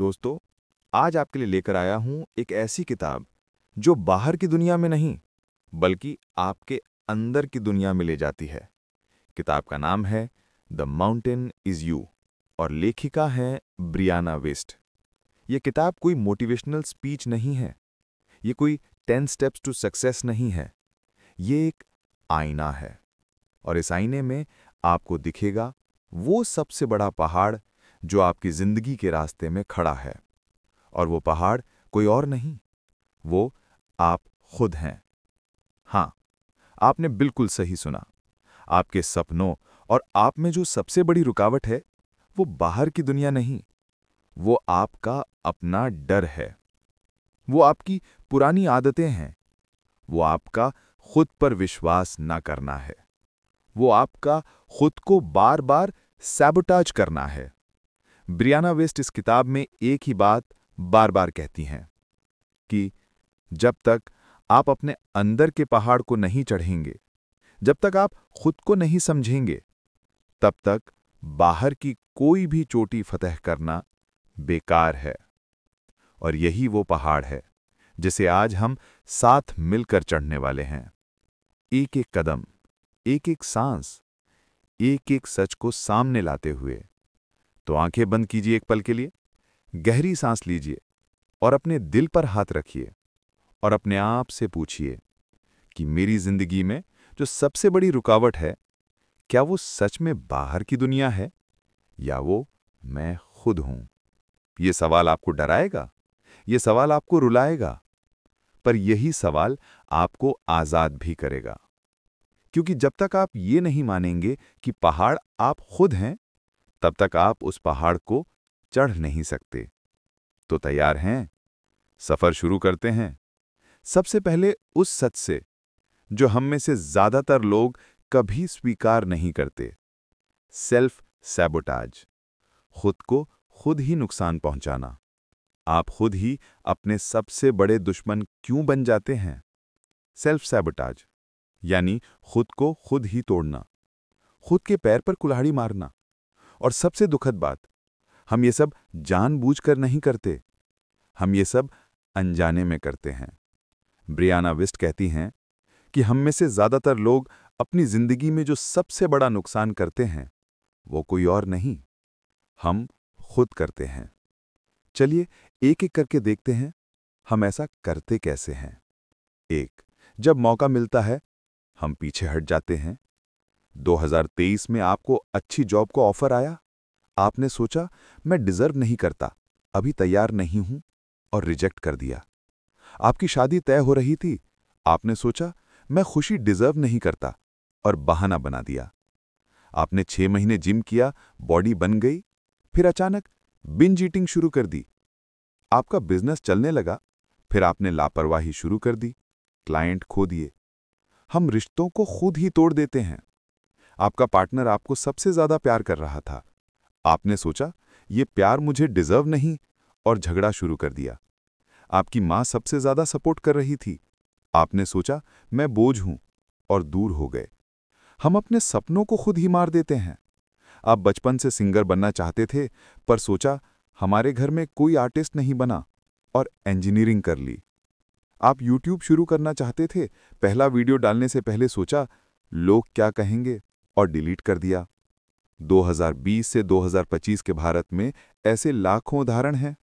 दोस्तों, आज आपके लिए लेकर आया हूं एक ऐसी किताब जो बाहर की दुनिया में नहीं बल्कि आपके अंदर की दुनिया में ले जाती है। किताब का नाम है द माउंटेन इज यू और लेखिका है ब्रियाना वेस्ट। ये किताब कोई मोटिवेशनल स्पीच नहीं है, ये कोई 10 स्टेप्स टू सक्सेस नहीं है, ये एक आईना है। और इस आईने में आपको दिखेगा वो सबसे बड़ा पहाड़ जो आपकी जिंदगी के रास्ते में खड़ा है। और वो पहाड़ कोई और नहीं, वो आप खुद हैं। हाँ, आपने बिल्कुल सही सुना। आपके सपनों और आप में जो सबसे बड़ी रुकावट है, वो बाहर की दुनिया नहीं, वो आपका अपना डर है। वो आपकी पुरानी आदतें हैं, वो आपका खुद पर विश्वास ना करना है, वो आपका खुद को बार बार सैबोटाज करना है। ब्रियाना वेस्ट इस किताब में एक ही बात बार बार कहती हैं कि जब तक आप अपने अंदर के पहाड़ को नहीं चढ़ेंगे, जब तक आप खुद को नहीं समझेंगे, तब तक बाहर की कोई भी चोटी फतह करना बेकार है। और यही वो पहाड़ है जिसे आज हम साथ मिलकर चढ़ने वाले हैं। एक एक कदम, एक एक सांस, एक एक सच को सामने लाते हुए। तो आंखें बंद कीजिए एक पल के लिए, गहरी सांस लीजिए और अपने दिल पर हाथ रखिए और अपने आप से पूछिए कि मेरी जिंदगी में जो सबसे बड़ी रुकावट है, क्या वो सच में बाहर की दुनिया है या वो मैं खुद हूं? ये सवाल आपको डराएगा, ये सवाल आपको रुलाएगा, पर यही सवाल आपको आजाद भी करेगा। क्योंकि जब तक आप ये नहीं मानेंगे कि पहाड़ आप खुद हैं, तब तक आप उस पहाड़ को चढ़ नहीं सकते। तो तैयार हैं? सफर शुरू करते हैं। सबसे पहले उस सच से जो हम में से ज्यादातर लोग कभी स्वीकार नहीं करते, सेल्फ सैबोटाज। खुद को खुद ही नुकसान पहुंचाना। आप खुद ही अपने सबसे बड़े दुश्मन क्यों बन जाते हैं? सेल्फ सैबोटाज यानी खुद को खुद ही तोड़ना, खुद के पैर पर कुल्हाड़ी मारना। और सबसे दुखद बात, हम ये सब जानबूझकर नहीं करते, हम ये सब अनजाने में करते हैं। ब्रियाना वेस्ट कहती हैं कि हम में से ज्यादातर लोग अपनी जिंदगी में जो सबसे बड़ा नुकसान करते हैं, वो कोई और नहीं, हम खुद करते हैं। चलिए एक एक करके देखते हैं हम ऐसा करते कैसे हैं। एक, जब मौका मिलता है हम पीछे हट जाते हैं। 2023 में आपको अच्छी जॉब को ऑफर आया, आपने सोचा मैं डिजर्व नहीं करता, अभी तैयार नहीं हूं, और रिजेक्ट कर दिया। आपकी शादी तय हो रही थी, आपने सोचा मैं खुशी डिजर्व नहीं करता, और बहाना बना दिया। आपने 6 महीने जिम किया, बॉडी बन गई, फिर अचानक बिंज ईटिंग शुरू कर दी। आपका बिजनेस चलने लगा, फिर आपने लापरवाही शुरू कर दी, क्लाइंट खो दिए। हम रिश्तों को खुद ही तोड़ देते हैं। आपका पार्टनर आपको सबसे ज्यादा प्यार कर रहा था, आपने सोचा ये प्यार मुझे डिजर्व नहीं, और झगड़ा शुरू कर दिया। आपकी मां सबसे ज्यादा सपोर्ट कर रही थी, आपने सोचा मैं बोझ हूं, और दूर हो गए। हम अपने सपनों को खुद ही मार देते हैं। आप बचपन से सिंगर बनना चाहते थे, पर सोचा हमारे घर में कोई आर्टिस्ट नहीं बना, और इंजीनियरिंग कर ली। आप यूट्यूब शुरू करना चाहते थे, पहला वीडियो डालने से पहले सोचा लोग क्या कहेंगे, और डिलीट कर दिया। 2020 से 2025 के भारत में ऐसे लाखों उदाहरण हैं।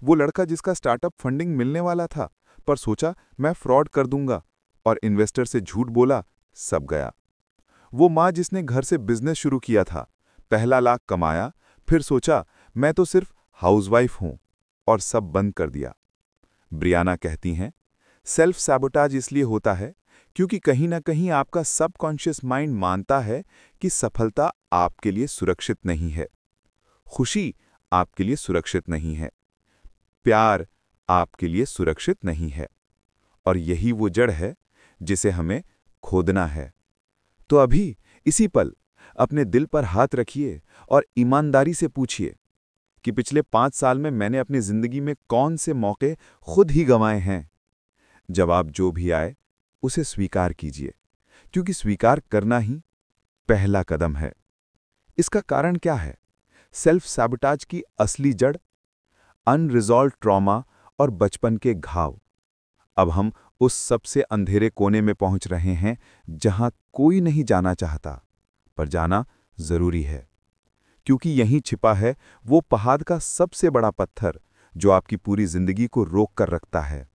वो लड़का जिसका स्टार्टअप फंडिंग मिलने वाला था, पर सोचा मैं फ्रॉड कर दूंगा, और इन्वेस्टर से झूठ बोला, सब गया। वो माँ जिसने घर से बिजनेस शुरू किया था, पहला लाख कमाया, फिर सोचा मैं तो सिर्फ हाउसवाइफ हूं, और सब बंद कर दिया। ब्रियाना कहती हैं सेल्फ सैबोटाज इसलिए होता है क्योंकि कहीं ना कहीं आपका सबकॉन्शियस माइंड मानता है कि सफलता आपके लिए सुरक्षित नहीं है, खुशी आपके लिए सुरक्षित नहीं है, प्यार आपके लिए सुरक्षित नहीं है, और यही वो जड़ है जिसे हमें खोदना है। तो अभी इसी पल अपने दिल पर हाथ रखिए और ईमानदारी से पूछिए कि पिछले 5 साल में मैंने अपनी जिंदगी में कौन से मौके खुद ही गंवाए हैं। जवाब जो भी आए उसे स्वीकार कीजिए, क्योंकि स्वीकार करना ही पहला कदम है। इसका कारण क्या है? सेल्फ सैबोटाज की असली जड़ अनरिजॉल्व ट्रॉमा और बचपन के घाव। अब हम उस सबसे अंधेरे कोने में पहुंच रहे हैं जहां कोई नहीं जाना चाहता, पर जाना जरूरी है, क्योंकि यहीं छिपा है वो पहाड़ का सबसे बड़ा पत्थर जो आपकी पूरी जिंदगी को रोक कर रखता है।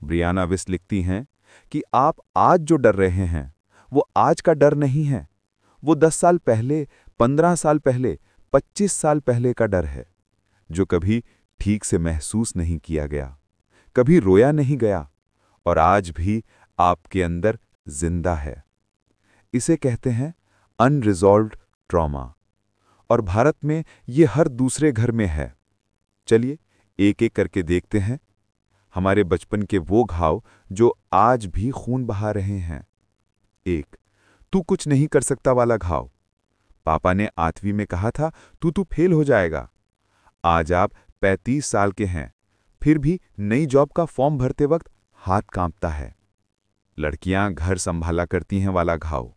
ब्रियाना विस लिखती हैं कि आप आज जो डर रहे हैं वो आज का डर नहीं है, वो 10 साल पहले, 15 साल पहले, 25 साल पहले का डर है, जो कभी ठीक से महसूस नहीं किया गया, कभी रोया नहीं गया और आज भी आपके अंदर जिंदा है। इसे कहते हैं अनरिजॉल्व्ड ट्रॉमा, और भारत में ये हर दूसरे घर में है। चलिए एक एक करके देखते हैं हमारे बचपन के वो घाव जो आज भी खून बहा रहे हैं। 1, तू कुछ नहीं कर सकता वाला घाव। पापा ने 8वीं में कहा था तू फेल हो जाएगा। आज आप 35 साल के हैं, फिर भी नई जॉब का फॉर्म भरते वक्त हाथ कांपता है। लड़कियां घर संभाला करती हैं वाला घाव।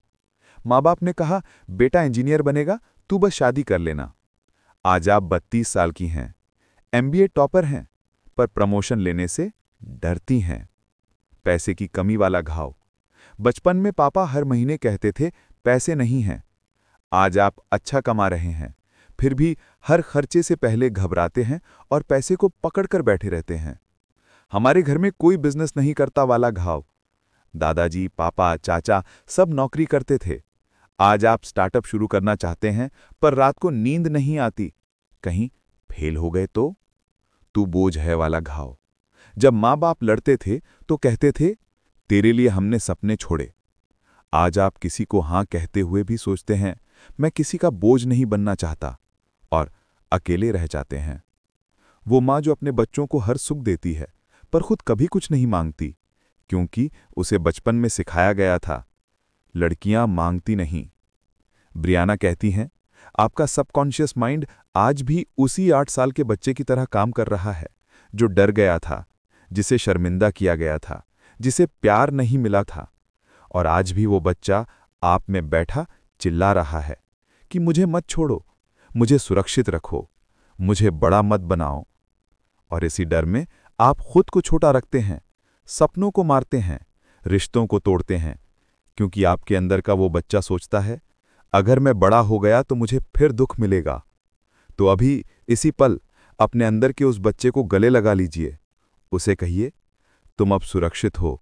माँ बाप ने कहा बेटा इंजीनियर बनेगा, तू बस शादी कर लेना। आज आप 32 साल की हैं, MBA टॉपर हैं, पर प्रमोशन लेने से डरती हैं। पैसे की कमी वाला घाव। बचपन में पापा हर महीने कहते थे पैसे नहीं हैं। आज आप अच्छा कमा रहे हैं, फिर भी हर खर्चे से पहले घबराते हैं और पैसे को पकड़कर बैठे रहते हैं। हमारे घर में कोई बिजनेस नहीं करता वाला घाव। दादाजी, पापा, चाचा सब नौकरी करते थे। आज आप स्टार्टअप शुरू करना चाहते हैं, पर रात को नींद नहीं आती, कहीं फेल हो गए तो? तू बोझ है वाला घाव। जब माँ बाप लड़ते थे तो कहते थे तेरे लिए हमने सपने छोड़े। आज आप किसी को हां कहते हुए भी सोचते हैं मैं किसी का बोझ नहीं बनना चाहता, और अकेले रह जाते हैं। वो माँ जो अपने बच्चों को हर सुख देती है पर खुद कभी कुछ नहीं मांगती, क्योंकि उसे बचपन में सिखाया गया था लड़कियां मांगती नहीं। ब्रियाना कहती हैं आपका सबकॉन्शियस माइंड आज भी उसी 8 साल के बच्चे की तरह काम कर रहा है जो डर गया था, जिसे शर्मिंदा किया गया था, जिसे प्यार नहीं मिला था। और आज भी वो बच्चा आप में बैठा चिल्ला रहा है कि मुझे मत छोड़ो, मुझे सुरक्षित रखो, मुझे बड़ा मत बनाओ। और इसी डर में आप खुद को छोटा रखते हैं, सपनों को मारते हैं, रिश्तों को तोड़ते हैं, क्योंकि आपके अंदर का वो बच्चा सोचता है अगर मैं बड़ा हो गया तो मुझे फिर दुख मिलेगा। तो अभी इसी पल अपने अंदर के उस बच्चे को गले लगा लीजिए। उसे कहिए तुम अब सुरक्षित हो,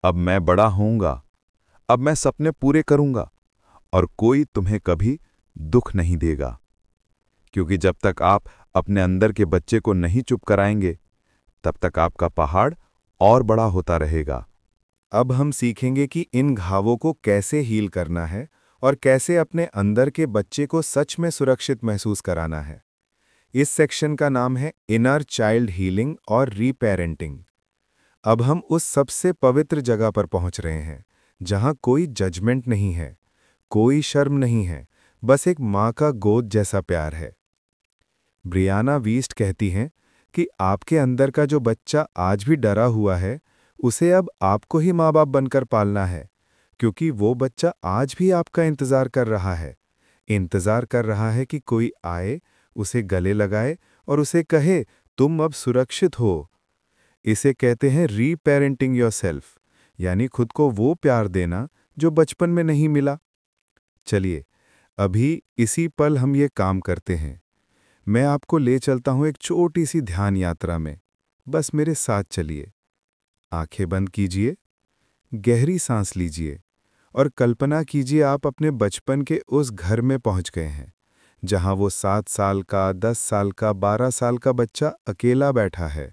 अब मैं बड़ा होऊंगा, अब मैं सपने पूरे करूंगा और कोई तुम्हें कभी दुख नहीं देगा। क्योंकि जब तक आप अपने अंदर के बच्चे को नहीं चुप कराएंगे, तब तक आपका पहाड़ और बड़ा होता रहेगा। अब हम सीखेंगे कि इन घावों को कैसे हील करना है और कैसे अपने अंदर के बच्चे को सच में सुरक्षित महसूस कराना है। इस सेक्शन का नाम है इनर चाइल्ड हीलिंग और रीपेरेंटिंग। अब हम उस सबसे पवित्र जगह पर पहुंच रहे हैं जहां कोई जजमेंट नहीं है, कोई शर्म नहीं है, बस एक माँ का गोद जैसा प्यार है। ब्रियाना वीस्ट कहती हैं कि आपके अंदर का जो बच्चा आज भी डरा हुआ है, उसे अब आपको ही माँ बाप बनकर पालना है, क्योंकि वो बच्चा आज भी आपका इंतजार कर रहा है। इंतजार कर रहा है कि कोई आए, उसे गले लगाए और उसे कहे तुम अब सुरक्षित हो। इसे कहते हैं रीपेरेंटिंग योरसेल्फ, यानी खुद को वो प्यार देना जो बचपन में नहीं मिला। चलिए अभी इसी पल हम ये काम करते हैं। मैं आपको ले चलता हूं एक छोटी सी ध्यान यात्रा में। बस मेरे साथ चलिए। आंखें बंद कीजिए, गहरी सांस लीजिए और कल्पना कीजिए आप अपने बचपन के उस घर में पहुंच गए हैं जहां वो 7 साल का, 10 साल का, 12 साल का बच्चा अकेला बैठा है।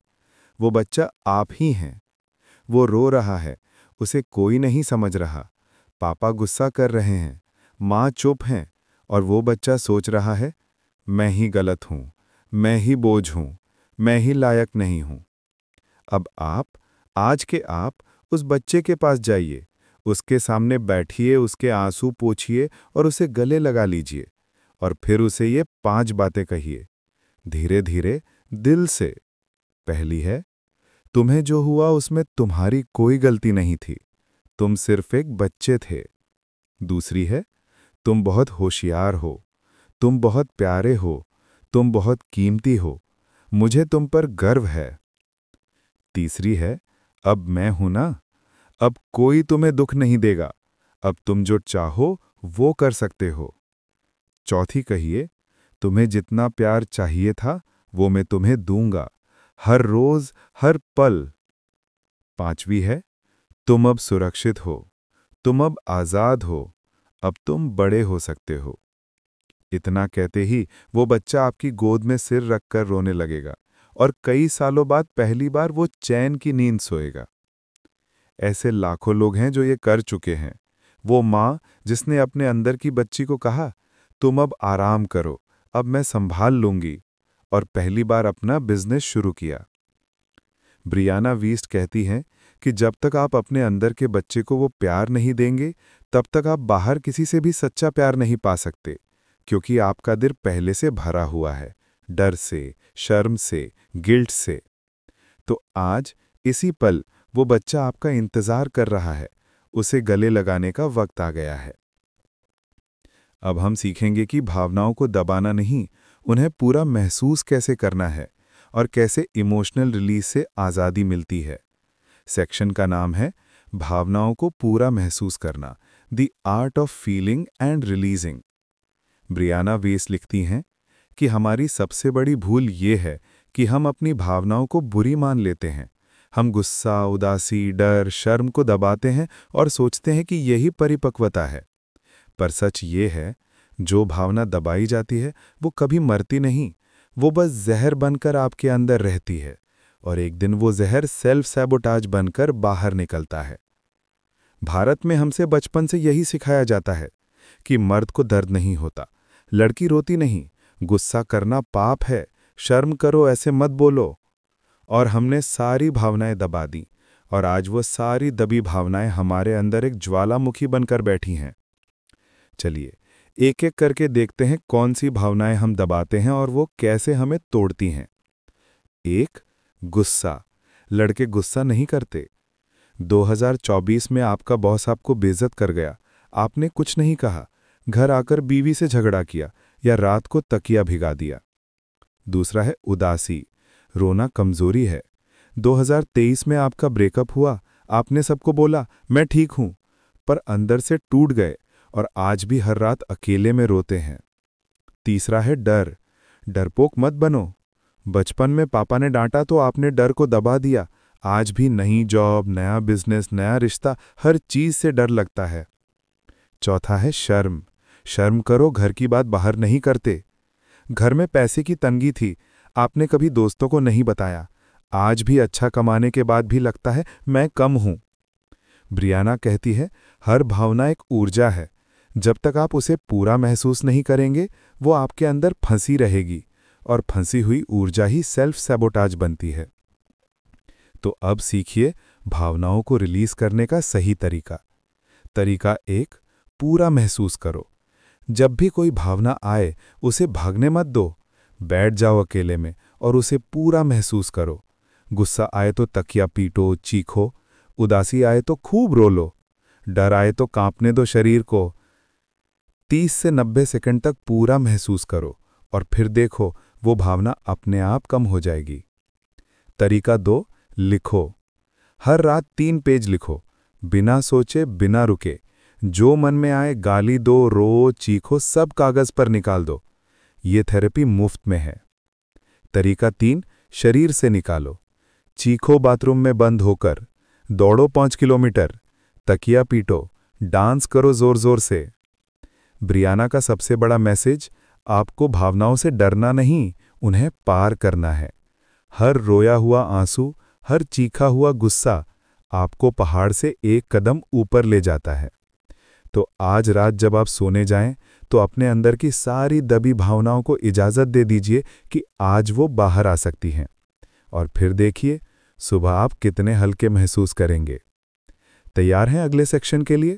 वो बच्चा आप ही हैं। वो रो रहा है, उसे कोई नहीं समझ रहा। पापा गुस्सा कर रहे हैं, माँ चुप हैं और वो बच्चा सोच रहा है मैं ही गलत हूँ, मैं ही बोझ हूँ, मैं ही लायक नहीं हूँ। अब आप उस बच्चे के पास जाइए, उसके सामने बैठिए, उसके आंसू पोंछिए और उसे गले लगा लीजिए और फिर उसे ये 5 बातें कहिए, धीरे धीरे, दिल से। पहली है, तुम्हें जो हुआ उसमें तुम्हारी कोई गलती नहीं थी, तुम सिर्फ एक बच्चे थे। दूसरी है, तुम बहुत होशियार हो, तुम बहुत प्यारे हो, तुम बहुत कीमती हो, मुझे तुम पर गर्व है। तीसरी है, अब मैं हूं ना, अब कोई तुम्हें दुख नहीं देगा, अब तुम जो चाहो वो कर सकते हो। चौथी कहिए, तुम्हें जितना प्यार चाहिए था वो मैं तुम्हें दूंगा, हर रोज, हर पल। पांचवी है, तुम अब सुरक्षित हो, तुम अब आजाद हो, अब तुम बड़े हो सकते हो। इतना कहते ही वो बच्चा आपकी गोद में सिर रखकर रोने लगेगा और कई सालों बाद पहली बार वो चैन की नींद सोएगा। ऐसे लाखों लोग हैं जो ये कर चुके हैं। वो माँ जिसने अपने अंदर की बच्ची को कहा, तुम अब आराम करो, अब मैं संभाल लूंगी, और पहली बार अपना बिजनेस शुरू किया। ब्रियाना वीस्ट कहती हैं कि जब तक आप अपने अंदर के बच्चे को वो प्यार नहीं देंगे, तब तक आप बाहर किसी से भी सच्चा प्यार नहीं पा सकते, क्योंकि आपका दिल पहले से भरा हुआ है, डर से, शर्म से, गिल्ट से। तो आज इसी पल वो बच्चा आपका इंतजार कर रहा है, उसे गले लगाने का वक्त आ गया है। अब हम सीखेंगे कि भावनाओं को दबाना नहीं, उन्हें पूरा महसूस कैसे करना है और कैसे इमोशनल रिलीज से आज़ादी मिलती है। सेक्शन का नाम है भावनाओं को पूरा महसूस करना, the art of feeling and releasing. Brianna Wiest लिखती हैं कि हमारी सबसे बड़ी भूल ये है कि हम अपनी भावनाओं को बुरी मान लेते हैं। हम गुस्सा, उदासी, डर, शर्म को दबाते हैं और सोचते हैं कि यही परिपक्वता है। पर सच ये है, जो भावना दबाई जाती है वो कभी मरती नहीं, वो बस जहर बनकर आपके अंदर रहती है, और एक दिन वो जहर सेल्फ सैबोटाज बनकर बाहर निकलता है। भारत में हमसे बचपन से यही सिखाया जाता है कि मर्द को दर्द नहीं होता, लड़की रोती नहीं, गुस्सा करना पाप है, शर्म करो, ऐसे मत बोलो। और हमने सारी भावनाएं दबा दी, और आज वो सारी दबी भावनाएं हमारे अंदर एक ज्वालामुखी बनकर बैठी हैं। चलिए एक एक करके देखते हैं कौन सी भावनाएं हम दबाते हैं और वो कैसे हमें तोड़ती हैं। एक, गुस्सा। लड़के गुस्सा नहीं करते। 2024 में आपका बॉस आपको बेइज्जत कर गया, आपने कुछ नहीं कहा, घर आकर बीवी से झगड़ा किया या रात को तकिया भिगा दिया। दूसरा है उदासी। रोना कमजोरी है। 2023 में आपका ब्रेकअप हुआ, आपने सबको बोला मैं ठीक हूं, पर अंदर से टूट गए और आज भी हर रात अकेले में रोते हैं। तीसरा है डर। डरपोक मत बनो। बचपन में पापा ने डांटा तो आपने डर को दबा दिया, आज भी नई जॉब, नया बिजनेस, नया रिश्ता, हर चीज से डर लगता है। चौथा है शर्म। शर्म करो, घर की बात बाहर नहीं करते। घर में पैसे की तंगी थी, आपने कभी दोस्तों को नहीं बताया, आज भी अच्छा कमाने के बाद भी लगता है मैं कम हूं। ब्रियाना कहती है, हर भावना एक ऊर्जा है, जब तक आप उसे पूरा महसूस नहीं करेंगे वो आपके अंदर फंसी रहेगी, और फंसी हुई ऊर्जा ही सेल्फ सैबोटाज बनती है। तो अब सीखिए भावनाओं को रिलीज करने का सही तरीका। तरीका 1, पूरा महसूस करो। जब भी कोई भावना आए उसे भागने मत दो, बैठ जाओ अकेले में और उसे पूरा महसूस करो। गुस्सा आए तो तकिया पीटो, चीखो। उदासी आए तो खूब रो लो। डर आए तो कांपने दो शरीर को। 30 से 90 सेकंड तक पूरा महसूस करो और फिर देखो वो भावना अपने आप कम हो जाएगी। तरीका 2, लिखो। हर रात 3 पेज लिखो, बिना सोचे, बिना रुके। जो मन में आए गाली दो, रो, चीखो, सब कागज पर निकाल दो। ये थेरेपी मुफ्त में है। तरीका 3, शरीर से निकालो। चीखो बाथरूम में बंद होकर, दौड़ो 5 किलोमीटर, तकिया पीटो, डांस करो जोर जोर से। ब्रियाना का सबसे बड़ा मैसेज, आपको भावनाओं से डरना नहीं, उन्हें पार करना है। हर रोया हुआ आंसू, हर चीखा हुआ गुस्सा आपको पहाड़ से एक कदम ऊपर ले जाता है। तो आज रात जब आप सोने जाएं, तो अपने अंदर की सारी दबी भावनाओं को इजाज़त दे दीजिए कि आज वो बाहर आ सकती हैं। और फिर देखिए सुबह आप कितने हल्के महसूस करेंगे। तैयार हैं अगले सेक्शन के लिए?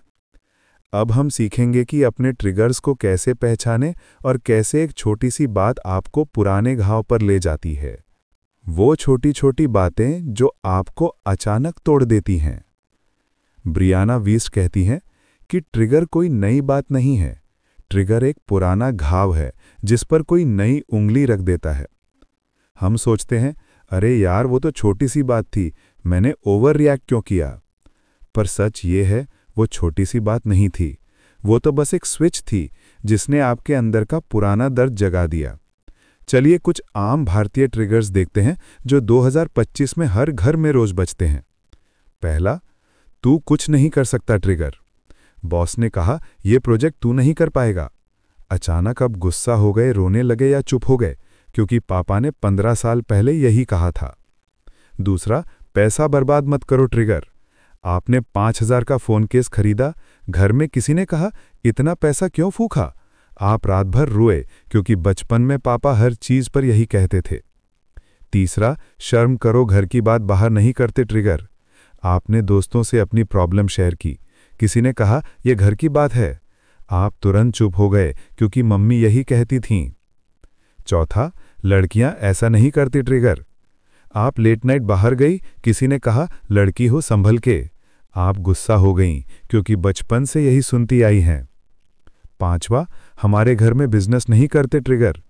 अब हम सीखेंगे कि अपने ट्रिगर्स को कैसे पहचानें और कैसे एक छोटी सी बात आपको पुराने घाव पर ले जाती है। वो छोटी छोटी बातें जो आपको अचानक तोड़ देती हैं। ब्रियाना वीस्ट कहती हैं कि ट्रिगर कोई नई बात नहीं है, ट्रिगर एक पुराना घाव है जिस पर कोई नई उंगली रख देता है। हम सोचते हैं, अरे यार वो तो छोटी सी बात थी, मैंने ओवर रिएक्ट क्यों किया। पर सच ये है, वो छोटी सी बात नहीं थी। वो तो बस एक स्विच थी जिसने आपके अंदर का पुराना दर्द जगा दिया। चलिए कुछ आम भारतीय ट्रिगर्स देखते हैं जो 2025 में हर घर में रोज बजते हैं। पहला, तू कुछ नहीं कर सकता ट्रिगर। बॉस ने कहा, यह प्रोजेक्ट तू नहीं कर पाएगा। अचानक अब गुस्सा हो गए, रोने लगे या चुप हो गए, क्योंकि पापा ने 15 साल पहले यही कहा था। दूसरा, पैसा बर्बाद मत करो ट्रिगर। आपने 5,000 का फोन केस खरीदा, घर में किसी ने कहा, इतना पैसा क्यों फूका। आप रात भर रोए, क्योंकि बचपन में पापा हर चीज पर यही कहते थे। तीसरा, शर्म करो घर की बात बाहर नहीं करते ट्रिगर। आपने दोस्तों से अपनी प्रॉब्लम शेयर की, किसी ने कहा यह घर की बात है, आप तुरंत चुप हो गए क्योंकि मम्मी यही कहती थीं। चौथा, लड़कियां ऐसा नहीं करती ट्रिगर। आप लेट नाइट बाहर गई, किसी ने कहा लड़की हो संभल के। आप गुस्सा हो गईं क्योंकि बचपन से यही सुनती आई हैं। पांचवा, हमारे घर में बिजनेस नहीं करते ट्रिगर।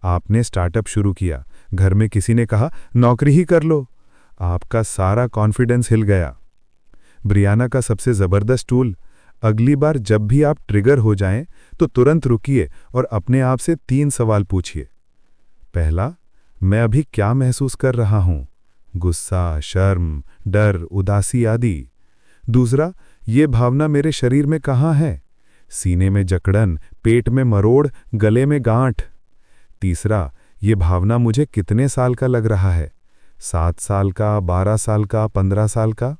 आपने स्टार्टअप शुरू किया, घर में किसी ने कहा नौकरी ही कर लो। आपका सारा कॉन्फिडेंस हिल गया। ब्रियाना का सबसे जबरदस्त टूल, अगली बार जब भी आप ट्रिगर हो जाएं तो तुरंत रुकिए और अपने आप से 3 सवाल पूछिए। पहला, मैं अभी क्या महसूस कर रहा हूं, गुस्सा, शर्म, डर, उदासी आदि। दूसरा, ये भावना मेरे शरीर में कहाँ है, सीने में जकड़न, पेट में मरोड़, गले में गांठ। तीसरा, ये भावना मुझे कितने साल का लग रहा है, 7 साल का, 12 साल का, 15 साल का।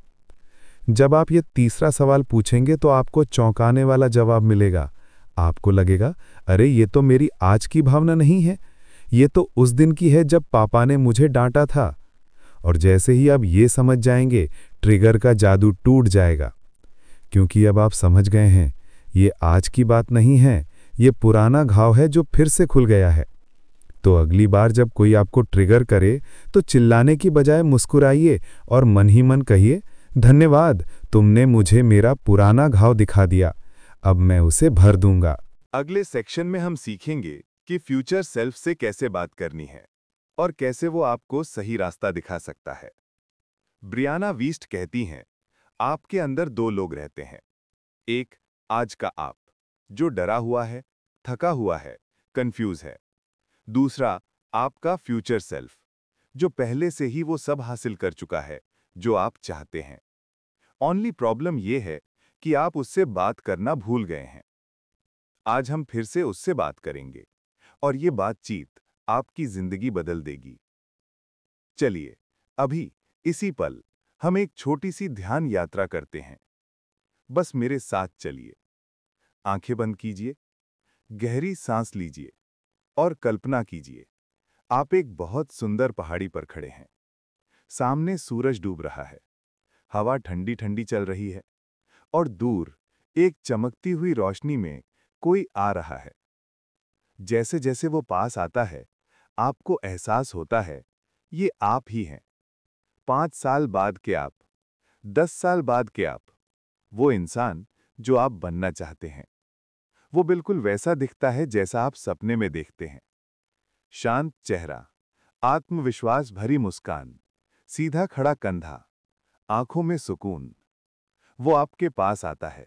जब आप ये तीसरा सवाल पूछेंगे तो आपको चौंकाने वाला जवाब मिलेगा। आपको लगेगा, अरे ये तो मेरी आज की भावना नहीं है, ये तो उस दिन की है जब पापा ने मुझे डांटा था। और जैसे ही आप ये समझ जाएंगे, ट्रिगर का जादू टूट जाएगा, क्योंकि अब आप समझ गए हैं, ये आज की बात नहीं है, ये पुराना घाव है जो फिर से खुल गया है। तो अगली बार जब कोई आपको ट्रिगर करे तो चिल्लाने की बजाय मुस्कुराइए और मन ही मन कहिए, धन्यवाद, तुमने मुझे मेरा पुराना घाव दिखा दिया, अब मैं उसे भर दूंगा। अगले सेक्शन में हम सीखेंगे कि फ्यूचर सेल्फ से कैसे बात करनी है और कैसे वो आपको सही रास्ता दिखा सकता है। ब्रियाना वीस्ट कहती हैं, आपके अंदर 2 लोग रहते हैं। एक, आज का आप, जो डरा हुआ है, थका हुआ है, कंफ्यूज है। दूसरा, आपका फ्यूचर सेल्फ, जो पहले से ही वो सब हासिल कर चुका है जो आप चाहते हैं। ओनली प्रॉब्लम ये है कि आप उससे बात करना भूल गए हैं। आज हम फिर से उससे बात करेंगे और ये बातचीत आपकी जिंदगी बदल देगी। चलिए, अभी इसी पल हम एक छोटी सी ध्यान यात्रा करते हैं। बस मेरे साथ चलिए। आंखें बंद कीजिए, गहरी सांस लीजिए और कल्पना कीजिए, आप एक बहुत सुंदर पहाड़ी पर खड़े हैं। सामने सूरज डूब रहा है, हवा ठंडी ठंडी चल रही है और दूर एक चमकती हुई रोशनी में कोई आ रहा है। जैसे जैसे वो पास आता है, आपको एहसास होता है, ये आप ही हैं। 5 साल बाद के आप, 10 साल बाद के आप, वो इंसान जो आप बनना चाहते हैं। वो बिल्कुल वैसा दिखता है जैसा आप सपने में देखते हैं। शांत चेहरा, आत्मविश्वास भरी मुस्कान, सीधा खड़ा कंधा, आंखों में सुकून। वो आपके पास आता है,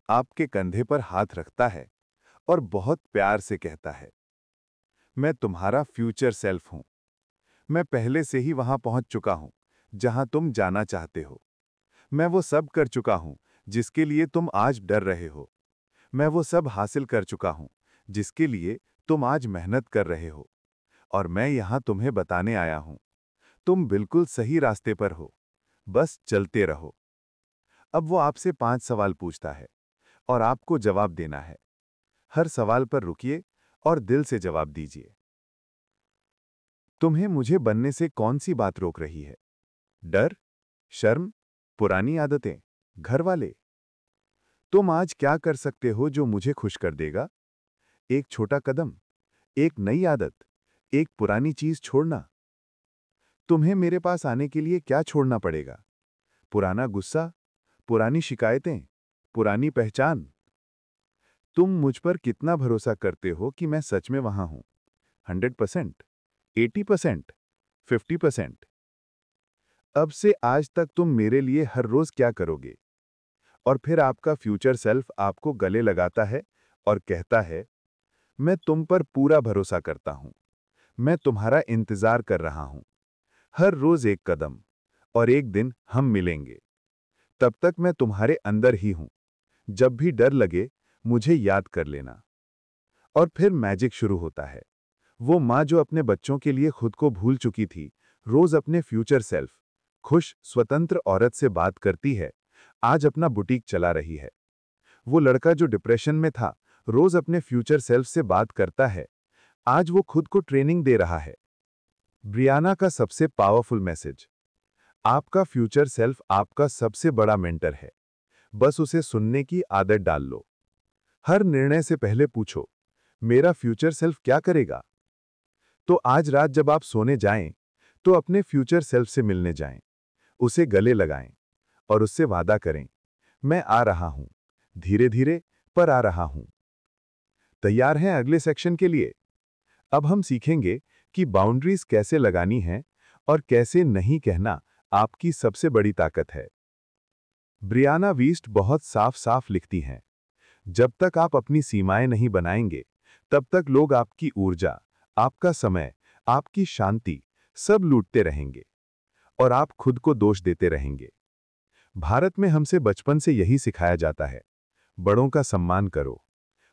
आपके कंधे पर हाथ रखता है और बहुत प्यार से कहता है, मैं तुम्हारा फ्यूचर सेल्फ हूं। मैं पहले से ही वहां पहुंच चुका हूं जहां तुम जाना चाहते हो। मैं वो सब कर चुका हूं जिसके लिए तुम आज डर रहे हो। मैं वो सब हासिल कर चुका हूं जिसके लिए तुम आज मेहनत कर रहे हो। और मैं यहां तुम्हें बताने आया हूं, तुम बिल्कुल सही रास्ते पर हो, बस चलते रहो। अब वो आपसे 5 सवाल पूछता है और आपको जवाब देना है। हर सवाल पर रुकिए और दिल से जवाब दीजिए। तुम्हें मुझे बनने से कौन सी बात रोक रही है? डर, शर्म, पुरानी आदतें, घर वाले? तुम आज क्या कर सकते हो जो मुझे खुश कर देगा? एक छोटा कदम, एक नई आदत, एक पुरानी चीज छोड़ना। तुम्हें मेरे पास आने के लिए क्या छोड़ना पड़ेगा? पुराना गुस्सा, पुरानी शिकायतें, पुरानी पहचान? तुम मुझ पर कितना भरोसा करते हो कि मैं सच में वहां हूं? 100%? 80%, 50%। अब से आज तक तुम मेरे लिए हर रोज क्या करोगे? और फिर आपका फ्यूचर सेल्फ आपको गले लगाता है और कहता है, मैं तुम पर पूरा भरोसा करता हूं, मैं तुम्हारा इंतजार कर रहा हूं, हर रोज एक कदम, और एक दिन हम मिलेंगे। तब तक मैं तुम्हारे अंदर ही हूं, जब भी डर लगे मुझे याद कर लेना। और फिर मैजिक शुरू होता है। वो माँ जो अपने बच्चों के लिए खुद को भूल चुकी थी, रोज अपने फ्यूचर सेल्फ, खुश स्वतंत्र औरत से बात करती है, आज अपना बुटीक चला रही है। वो लड़का जो डिप्रेशन में था, रोज अपने फ्यूचर सेल्फ से बात करता है, आज वो खुद को ट्रेनिंग दे रहा है। ब्रियाना का सबसे पावरफुल मैसेज, आपका फ्यूचर सेल्फ आपका सबसे बड़ा मेंटर है, बस उसे सुनने की आदत डाल लो। हर निर्णय से पहले पूछो, मेरा फ्यूचर सेल्फ क्या करेगा? तो आज रात जब आप सोने जाएं, तो अपने फ्यूचर सेल्फ से मिलने जाएं, उसे गले लगाएं और उससे वादा करें, मैं आ रहा हूं, धीरे धीरे पर आ रहा हूं। तैयार हैं अगले सेक्शन के लिए? अब हम सीखेंगे कि बाउंड्रीज कैसे लगानी है और कैसे नहीं कहना आपकी सबसे बड़ी ताकत है। ब्रियाना वीस्ट बहुत साफ साफ लिखती हैं, जब तक आप अपनी सीमाएं नहीं बनाएंगे, तब तक लोग आपकी ऊर्जा, आपका समय, आपकी शांति सब लूटते रहेंगे और आप खुद को दोष देते रहेंगे। भारत में हमसे बचपन से यही सिखाया जाता है, बड़ों का सम्मान करो,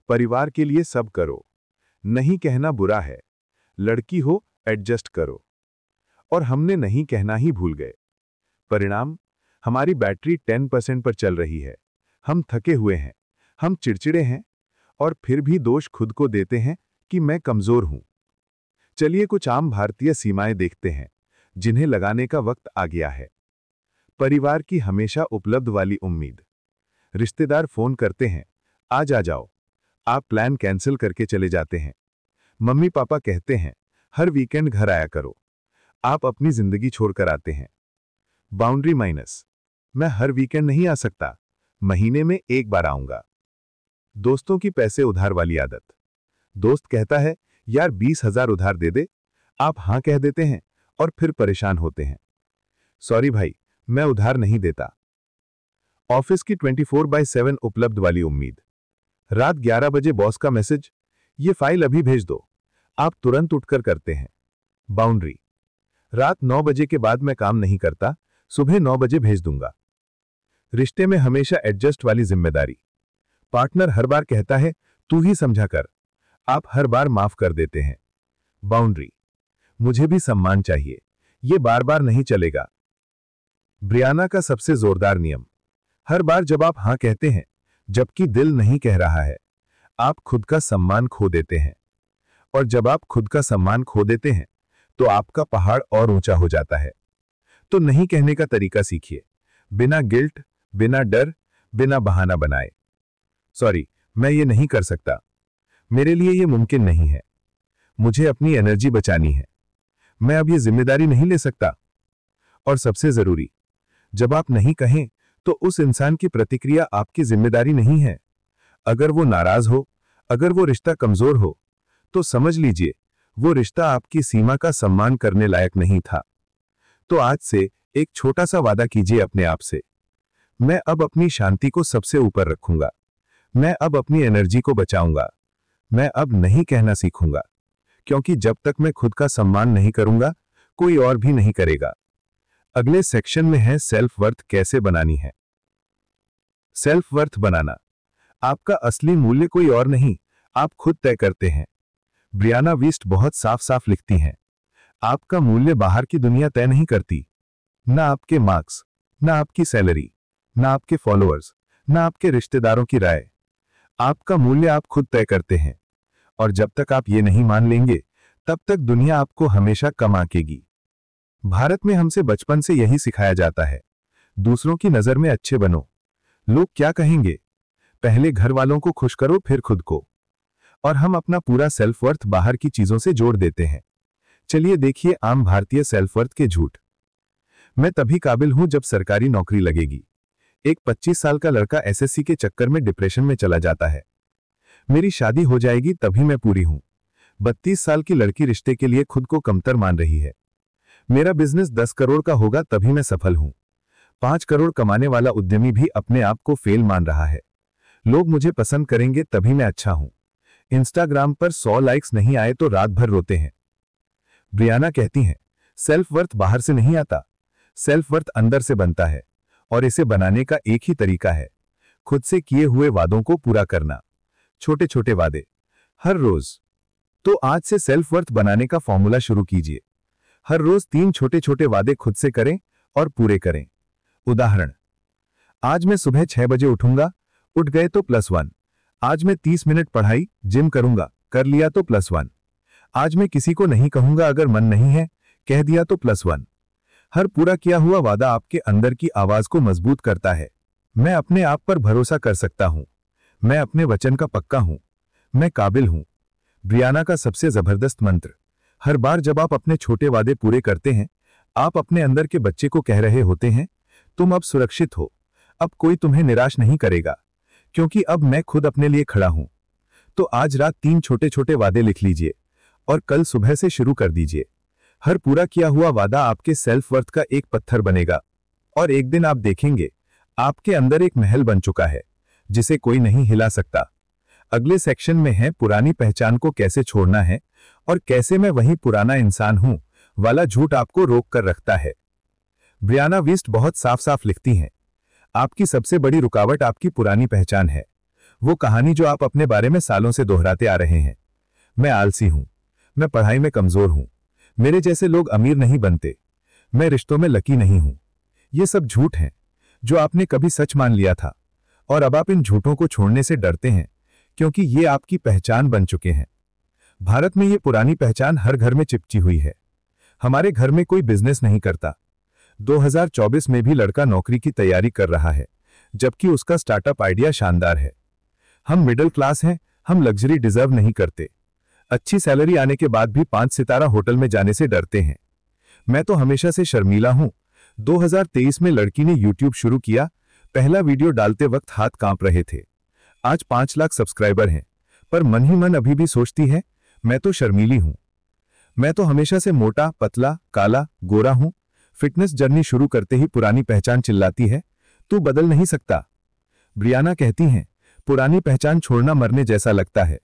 परिवार के लिए सब करो, नहीं कहना बुरा है, लड़की हो एडजस्ट करो। और हमने नहीं कहना ही भूल गए। परिणाम, हमारी बैटरी 10% पर चल रही है, हम थके हुए हैं, हम चिड़चिड़े हैं और फिर भी दोष खुद को देते हैं कि मैं कमजोर हूं। चलिए कुछ आम भारतीय सीमाएं देखते हैं, जिन्हें लगाने का वक्त आ गया है। परिवार की हमेशा उपलब्ध वाली उम्मीद। रिश्तेदार फोन करते हैं, आज आ जाओ, आप प्लान कैंसिल करके चले जाते हैं। मम्मी पापा कहते हैं, हर वीकेंड घर आया करो, आप अपनी जिंदगी छोड़कर आते हैं। बाउंड्री माइनस, मैं हर वीकेंड नहीं आ सकता, महीने में एक बार आऊंगा। दोस्तों की पैसे उधार वाली आदत। दोस्त कहता है, यार 20,000 उधार दे दे, आप हां कह देते हैं और फिर परेशान होते हैं। सॉरी भाई, मैं उधार नहीं देता। ऑफिस की 24/7 उपलब्ध वाली उम्मीद। रात 11 बजे बॉस का मैसेज, ये फाइल अभी भेज दो, आप तुरंत उठकर करते हैं। बाउंड्री, रात 9 बजे के बाद मैं काम नहीं करता, सुबह 9 बजे भेज दूंगा। रिश्ते में हमेशा एडजस्ट वाली जिम्मेदारी। पार्टनर हर बार कहता है, तू ही समझा कर, आप हर बार माफ कर देते हैं। बाउंड्री, मुझे भी सम्मान चाहिए, ये बार बार नहीं चलेगा। ब्रियाना का सबसे जोरदार नियम, हर बार जब आप हां कहते हैं, जबकि दिल नहीं कह रहा है, आप खुद का सम्मान खो देते हैं। और जब आप खुद का सम्मान खो देते हैं, तो आपका पहाड़ और ऊंचा हो जाता है। तो नहीं कहने का तरीका सीखिए, बिना गिल्ट, बिना डर, बिना बहाना बनाए। सॉरी, मैं ये नहीं कर सकता, मेरे लिए ये मुमकिन नहीं है, मुझे अपनी एनर्जी बचानी है, मैं अब ये जिम्मेदारी नहीं ले सकता। और सबसे जरूरी, जब आप नहीं कहें, तो उस इंसान की प्रतिक्रिया आपकी जिम्मेदारी नहीं है। अगर वो नाराज हो, अगर वो रिश्ता कमजोर हो, तो समझ लीजिए वो रिश्ता आपकी सीमा का सम्मान करने लायक नहीं था। तो आज से एक छोटा सा वादा कीजिए अपने आप से, मैं अब अपनी शांति को सबसे ऊपर रखूंगा, मैं अब अपनी एनर्जी को बचाऊंगा, मैं अब नहीं कहना सीखूंगा, क्योंकि जब तक मैं खुद का सम्मान नहीं करूंगा, कोई और भी नहीं करेगा। अगले सेक्शन में है सेल्फ वर्थ कैसे बनानी है। सेल्फ वर्थ बनाना, आपका असली मूल्य कोई और नहीं, आप खुद तय करते हैं। ब्रियाना वीस्ट बहुत साफ साफ लिखती हैं, आपका मूल्य बाहर की दुनिया तय नहीं करती, ना आपके मार्क्स, ना आपकी सैलरी, ना आपके फॉलोअर्स, ना आपके रिश्तेदारों की राय। आपका मूल्य आप खुद तय करते हैं, और जब तक आप ये नहीं मान लेंगे, तब तक दुनिया आपको हमेशा कम आंकेगी। भारत में हमसे बचपन से यही सिखाया जाता है, दूसरों की नजर में अच्छे बनो, लोग क्या कहेंगे, पहले घर वालों को खुश करो फिर खुद को। और हम अपना पूरा सेल्फ वर्थ बाहर की चीजों से जोड़ देते हैं। चलिए देखिए आम भारतीय सेल्फ वर्थ के झूठ। मैं तभी काबिल हूं जब सरकारी नौकरी लगेगी। एक 25 साल का लड़का एसएससी के चक्कर में डिप्रेशन में चला जाता है। मेरी शादी हो जाएगी तभी मैं पूरी हूं। 32 साल की लड़की रिश्ते के लिए खुद को कमतर मान रही है। मेरा बिजनेस 10 करोड़ का होगा तभी मैं सफल हूं। 5 करोड़ कमाने वाला उद्यमी भी अपने आप को फेल मान रहा है। लोग मुझे पसंद करेंगे तभी मैं अच्छा हूं। इंस्टाग्राम पर 100 लाइक्स नहीं आए तो रात भर रोते हैं। ब्रियाना कहती हैं, सेल्फ वर्थ बाहर से नहीं आता, सेल्फ वर्थ अंदर से बनता है, और इसे बनाने का एक ही तरीका है, खुद से किए हुए वादों को पूरा करना। छोटे छोटे वादे, हर रोज। तो आज से सेल्फ वर्थ बनाने का फॉर्मूला शुरू कीजिए। हर रोज 3 छोटे छोटे वादे खुद से करें और पूरे करें। उदाहरण, आज मैं सुबह 6 बजे उठूंगा, उठ गए तो +1। आज मैं 30 मिनट पढ़ाई, जिम करूंगा, कर लिया तो +1। आज मैं किसी को नहीं कहूंगा अगर मन नहीं है, कह दिया तो +1। हर पूरा किया हुआ वादा आपके अंदर की आवाज को मजबूत करता है। मैं अपने आप पर भरोसा कर सकता हूं, मैं अपने वचन का पक्का हूं, मैं काबिल हूं। ब्रियाना का सबसे जबरदस्त मंत्र, हर बार जब आप अपने छोटे वादे पूरे करते हैं, आप अपने अंदर के बच्चे को कह रहे होते हैं, तुम अब सुरक्षित हो, अब कोई तुम्हें निराश नहीं करेगा, क्योंकि अब मैं खुद अपने लिए खड़ा हूं। तो आज रात 3 छोटे छोटे वादे लिख लीजिए और कल सुबह से शुरू कर दीजिए। हर पूरा किया हुआ वादा आपके सेल्फ वर्थ का एक पत्थर बनेगा, और एक दिन आप देखेंगे आपके अंदर एक महल बन चुका है जिसे कोई नहीं हिला सकता। अगले सेक्शन में है पुरानी पहचान को कैसे छोड़ना है और कैसे मैं वही पुराना इंसान हूं वाला झूठ आपको रोक कर रखता है। ब्रियाना वीस्ट बहुत साफ साफ लिखती हैं, आपकी सबसे बड़ी रुकावट आपकी पुरानी पहचान है, वो कहानी जो आप अपने बारे में सालों से दोहराते आ रहे हैं। मैं आलसी हूं, मैं पढ़ाई में कमजोर हूं, मेरे जैसे लोग अमीर नहीं बनते, मैं रिश्तों में लकी नहीं हूं। ये सब झूठ हैं जो आपने कभी सच मान लिया था, और अब आप इन झूठों को छोड़ने से डरते हैं क्योंकि ये आपकी पहचान बन चुके हैं। भारत में ये पुरानी पहचान हर घर में चिपची हुई है। हमारे घर में कोई बिजनेस नहीं करता। 2024 में भी लड़का नौकरी की तैयारी कर रहा है, जबकि उसका स्टार्टअप आइडिया शानदार है। हम मिडिल क्लास हैं, हम लग्जरी डिजर्व नहीं करते। अच्छी सैलरी आने के बाद भी 5 सितारा होटल में जाने से डरते हैं। मैं तो हमेशा से शर्मीला हूं। 2023 में लड़की ने यूट्यूब शुरू किया, पहला वीडियो डालते वक्त हाथ कांप रहे थे। आज 5 लाख सब्सक्राइबर हैं, पर मन ही मन अभी भी सोचती है, मैं तो शर्मीली हूं। मैं तो हमेशा से मोटा, पतला, काला, गोरा हूं। फिटनेस जर्नी शुरू करते ही पुरानी पहचान चिल्लाती है, तू बदल नहीं सकता। ब्रियाना कहती हैं, पुरानी पहचान छोड़ना मरने जैसा लगता है,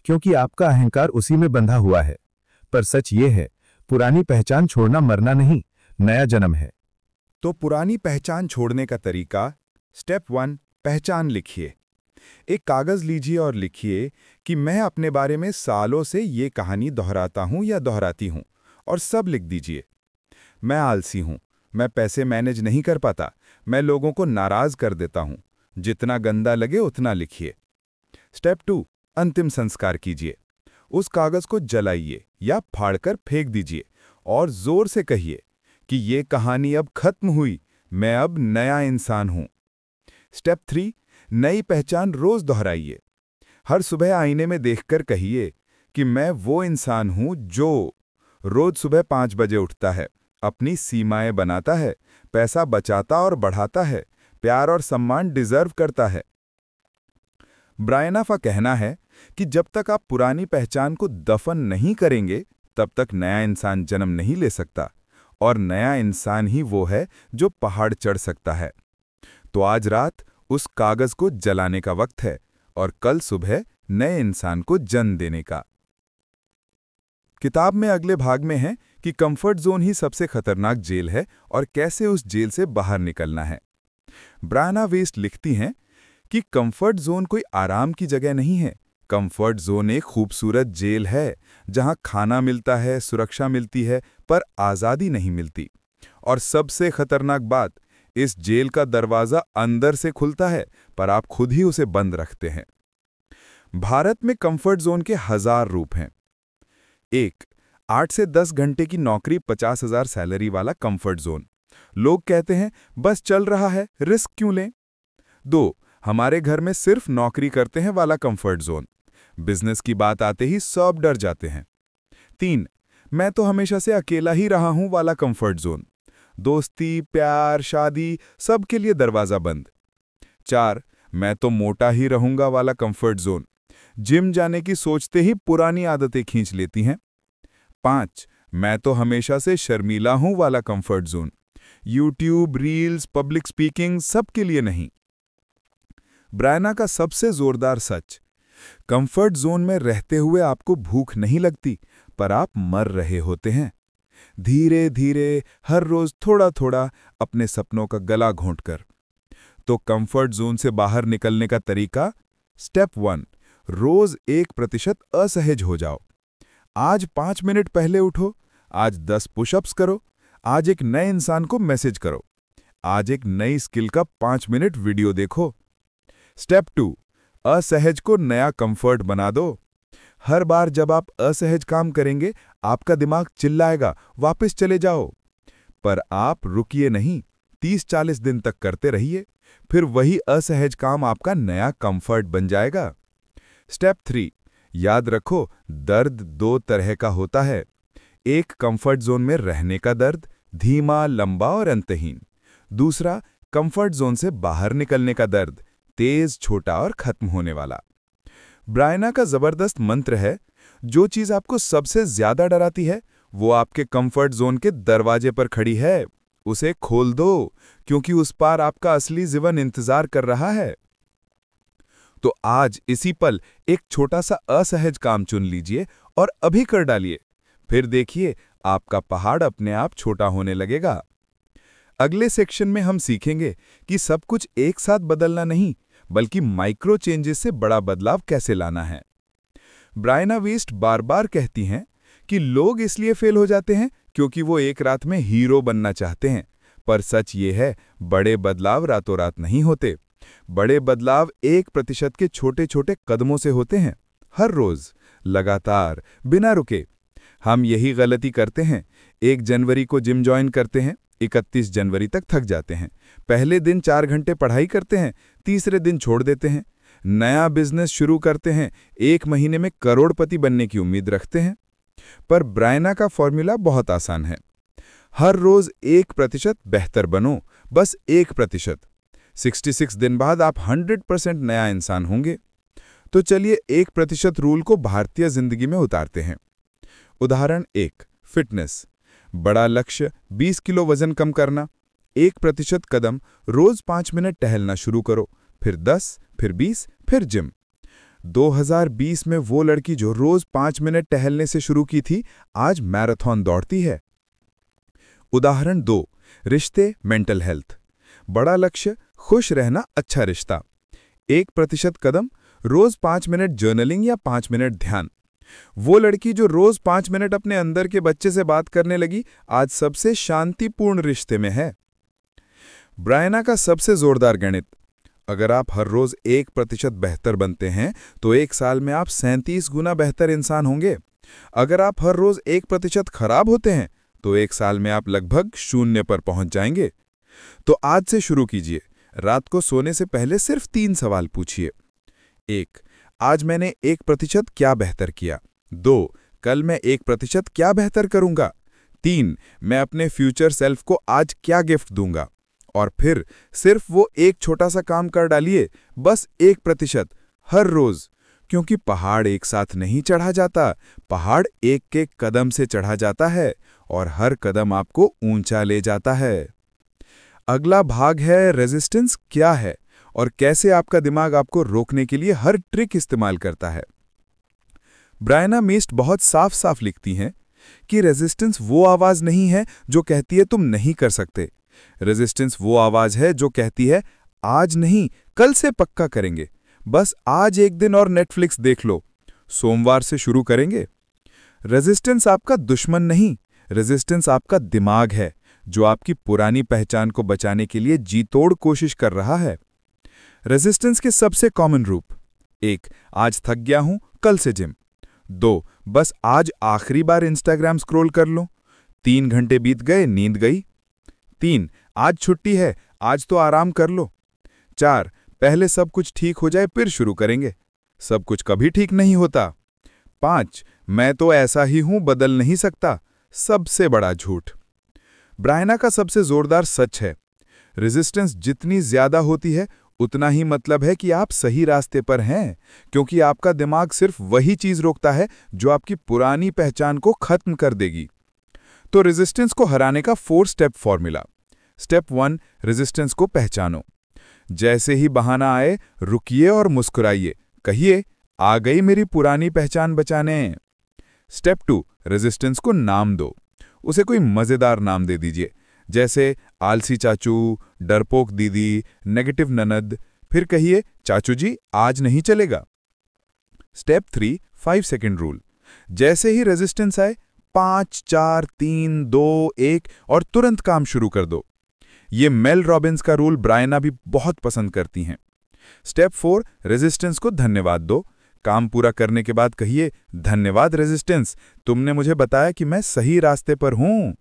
क्योंकि आपका अहंकार उसी में बंधा हुआ है। पर सच ये है, पुरानी पहचान छोड़ना मरना नहीं, नया जन्म है। तो पुरानी पहचान छोड़ने का तरीका, स्टेप 1, पहचान लिखिए। एक कागज लीजिए और लिखिए कि मैं अपने बारे में सालों से ये कहानी दोहराता हूं या दोहराती हूं, और सब लिख दीजिए। मैं आलसी हूं, मैं पैसे मैनेज नहीं कर पाता, मैं लोगों को नाराज कर देता हूं। जितना गंदा लगे उतना लिखिए। स्टेप 2, अंतिम संस्कार कीजिए। उस कागज को जलाइए या फाड़कर फेंक दीजिए और जोर से कहिए कि ये कहानी अब खत्म हुई, मैं अब नया इंसान हूं। स्टेप 3, नई पहचान रोज दोहराइए। हर सुबह आईने में देखकर कहिए कि मैं वो इंसान हूं जो रोज सुबह 5 बजे उठता है, अपनी सीमाएं बनाता है, पैसा बचाता और बढ़ाता है, प्यार और सम्मान डिजर्व करता है। ब्रायना का कहना है कि जब तक आप पुरानी पहचान को दफन नहीं करेंगे, तब तक नया इंसान जन्म नहीं ले सकता, और नया इंसान ही वो है जो पहाड़ चढ़ सकता है। तो आज रात उस कागज को जलाने का वक्त है और कल सुबह नए इंसान को जन्म देने का। किताब में अगले भाग में है कि कंफर्ट जोन ही सबसे खतरनाक जेल है और कैसे उस जेल से बाहर निकलना है। ब्रायना वीस्ट लिखती हैं कि कंफर्ट जोन कोई आराम की जगह नहीं है। कंफर्ट जोन एक खूबसूरत जेल है जहां खाना मिलता है, सुरक्षा मिलती है, पर आज़ादी नहीं मिलती। और सबसे खतरनाक बात, इस जेल का दरवाजा अंदर से खुलता है, पर आप खुद ही उसे बंद रखते हैं। भारत में कंफर्ट जोन के 1000 रूप हैं। 1, 8 से 10 घंटे की नौकरी, 50,000 सैलरी वाला कंफर्ट जोन। लोग कहते हैं बस चल रहा है, रिस्क क्यों लें। 2, हमारे घर में सिर्फ नौकरी करते हैं वाला कंफर्ट जोन। बिजनेस की बात आते ही सब डर जाते हैं। 3, मैं तो हमेशा से अकेला ही रहा हूं वाला कंफर्ट जोन। दोस्ती, प्यार, शादी, सब के लिए दरवाजा बंद। 4, मैं तो मोटा ही रहूंगा वाला कंफर्ट जोन। जिम जाने की सोचते ही पुरानी आदतें खींच लेती हैं। 5. मैं तो हमेशा से शर्मीला हूं वाला comfort zone. YouTube, reels, public speaking सबके लिए नहीं। ब्रायना का सबसे जोरदार सच। कंफर्ट जोन में रहते हुए आपको भूख नहीं लगती, पर आप मर रहे होते हैं। धीरे धीरे, हर रोज थोड़ा थोड़ा, अपने सपनों का गला घोंटकर। तो कंफर्ट जोन से बाहर निकलने का तरीका। स्टेप 1, रोज 1% असहज हो जाओ। आज 5 मिनट पहले उठो, आज 10 पुशअप्स करो, आज एक नए इंसान को मैसेज करो, आज एक नई स्किल का 5 मिनट वीडियो देखो। स्टेप 2, असहज को नया कंफर्ट बना दो। हर बार जब आप असहज काम करेंगे, आपका दिमाग चिल्लाएगा, वापस चले जाओ। पर आप रुकिए नहीं, 30-40 दिन तक करते रहिए, फिर वही असहज काम आपका नया कंफर्ट बन जाएगा। स्टेप 3, याद रखो, दर्द 2 तरह का होता है। एक कंफर्ट जोन में रहने का दर्द, धीमा, लंबा और अंतहीन। दूसरा, कंफर्ट जोन से बाहर निकलने का दर्द, तेज, छोटा और खत्म होने वाला। ब्रायना का जबरदस्त मंत्र है, जो चीज आपको सबसे ज्यादा डराती है, वो आपके कंफर्ट जोन के दरवाजे पर खड़ी है। उसे खोल दो, क्योंकि उस पार आपका असली जीवन इंतजार कर रहा है। तो आज इसी पल एक छोटा सा असहज काम चुन लीजिए और अभी कर डालिए। फिर देखिए, आपका पहाड़ अपने आप छोटा होने लगेगा। अगले सेक्शन में हम सीखेंगे कि सब कुछ एक साथ बदलना नहीं, बल्कि माइक्रो चेंजेस से बड़ा बदलाव कैसे लाना है। ब्रायना वीस्ट बार बार कहती हैं कि लोग इसलिए फेल हो जाते हैं क्योंकि वो एक रात में हीरो बनना चाहते हैं, पर सच ये है, बड़े बदलाव रातों रात नहीं होते। बड़े बदलाव 1% के छोटे छोटे कदमों से होते हैं, हर रोज, लगातार, बिना रुके। हम यही गलती करते हैं। 1 जनवरी को जिम ज्वाइन करते हैं, 31 जनवरी तक थक जाते हैं। पहले दिन 4 घंटे पढ़ाई करते हैं, तीसरे दिन छोड़ देते हैं। नया बिजनेस शुरू करते हैं, 1 महीने में करोड़पति बनने की उम्मीद रखते हैं। पर ब्रायना का फॉर्मूला बहुत आसान है। हर रोज 1% बेहतर बनो, बस 1%। 66 दिन बाद आप 100% नया इंसान होंगे। तो चलिए 1% रूल को भारतीय जिंदगी में उतारते हैं। उदाहरण 1, फिटनेस। बड़ा लक्ष्य, 20 किलो वजन कम करना। 1% कदम, रोज 5 मिनट टहलना शुरू करो, फिर 10, फिर 20, फिर जिम। 2020 में वो लड़की जो रोज 5 मिनट टहलने से शुरू की थी, आज मैराथन दौड़ती है। उदाहरण 2, रिश्ते, मेंटल हेल्थ। बड़ा लक्ष्य, खुश रहना, अच्छा रिश्ता। 1% कदम, रोज 5 मिनट जर्नलिंग या 5 मिनट ध्यान। वो लड़की जो रोज 5 मिनट अपने अंदर के बच्चे से बात करने लगी, आज सबसे शांतिपूर्ण रिश्ते में है। ब्रायना का सबसे जोरदार गणित। अगर आप हर रोज 1% बेहतर बनते हैं, तो 1 साल में आप 37 गुना बेहतर इंसान होंगे। अगर आप हर रोज 1% खराब होते हैं, तो 1 साल में आप लगभग 0 पर पहुंच जाएंगे। तो आज से शुरू कीजिए। रात को सोने से पहले सिर्फ 3 सवाल पूछिए। 1, आज मैंने 1% क्या बेहतर किया। 2, कल मैं 1% क्या बेहतर करूंगा। 3, मैं अपने फ्यूचर सेल्फ को आज क्या गिफ्ट दूंगा। और फिर सिर्फ वो एक छोटा सा काम कर डालिए, बस 1%, हर रोज। क्योंकि पहाड़ एक साथ नहीं चढ़ा जाता, पहाड़ एक एक कदम से चढ़ा जाता है, और हर कदम आपको ऊंचा ले जाता है। अगला भाग है रेजिस्टेंस क्या है और कैसे आपका दिमाग आपको रोकने के लिए हर ट्रिक इस्तेमाल करता है। ब्रायना वीस्ट बहुत साफ साफ लिखती हैं कि रेजिस्टेंस वो आवाज नहीं है जो कहती है तुम नहीं कर सकते। रेजिस्टेंस वो आवाज है जो कहती है आज नहीं, कल से पक्का करेंगे, बस आज एक दिन और नेटफ्लिक्स देख लो, सोमवार से शुरू करेंगे। रेजिस्टेंस आपका दुश्मन नहीं, रेजिस्टेंस आपका दिमाग है जो आपकी पुरानी पहचान को बचाने के लिए जी तोड़ कोशिश कर रहा है। रेजिस्टेंस के सबसे कॉमन रूप। 1, आज थक गया हूं, कल से जिम। 2, बस आज आखिरी बार इंस्टाग्राम स्क्रॉल कर लो, 3 घंटे बीत गए, नींद गई। 3, आज छुट्टी है, आज तो आराम कर लो। 4, पहले सब कुछ ठीक हो जाए फिर शुरू करेंगे, सब कुछ कभी ठीक नहीं होता। 5, मैं तो ऐसा ही हूं, बदल नहीं सकता, सबसे बड़ा झूठ। ब्रायना का सबसे जोरदार सच है, रेजिस्टेंस जितनी ज्यादा होती है, उतना ही मतलब है कि आप सही रास्ते पर हैं, क्योंकि आपका दिमाग सिर्फ वही चीज रोकता है जो आपकी पुरानी पहचान को खत्म कर देगी। तो रेजिस्टेंस को हराने का 4 स्टेप फॉर्मूला। स्टेप 1, रेजिस्टेंस को पहचानो। जैसे ही बहाना आए, रुकिए और मुस्कुराइए। कहिए, आ गई मेरी पुरानी पहचान बचाने। स्टेप 2, रेजिस्टेंस को नाम दो। उसे कोई मजेदार नाम दे दीजिए, जैसे आलसी चाचू, डरपोक दीदी, नेगेटिव ननद। फिर कहिए, चाचू जी आज नहीं चलेगा। Step 3, 5 second rule. जैसे ही रेजिस्टेंस आए, 5, 4, 3, 2, 1 और तुरंत काम शुरू कर दो। ये मेल रॉबिन्स का रूल ब्रायना भी बहुत पसंद करती हैं। स्टेप 4, रेजिस्टेंस को धन्यवाद दो। काम पूरा करने के बाद कहिए, धन्यवाद रेजिस्टेंस, तुमने मुझे बताया कि मैं सही रास्ते पर हूं।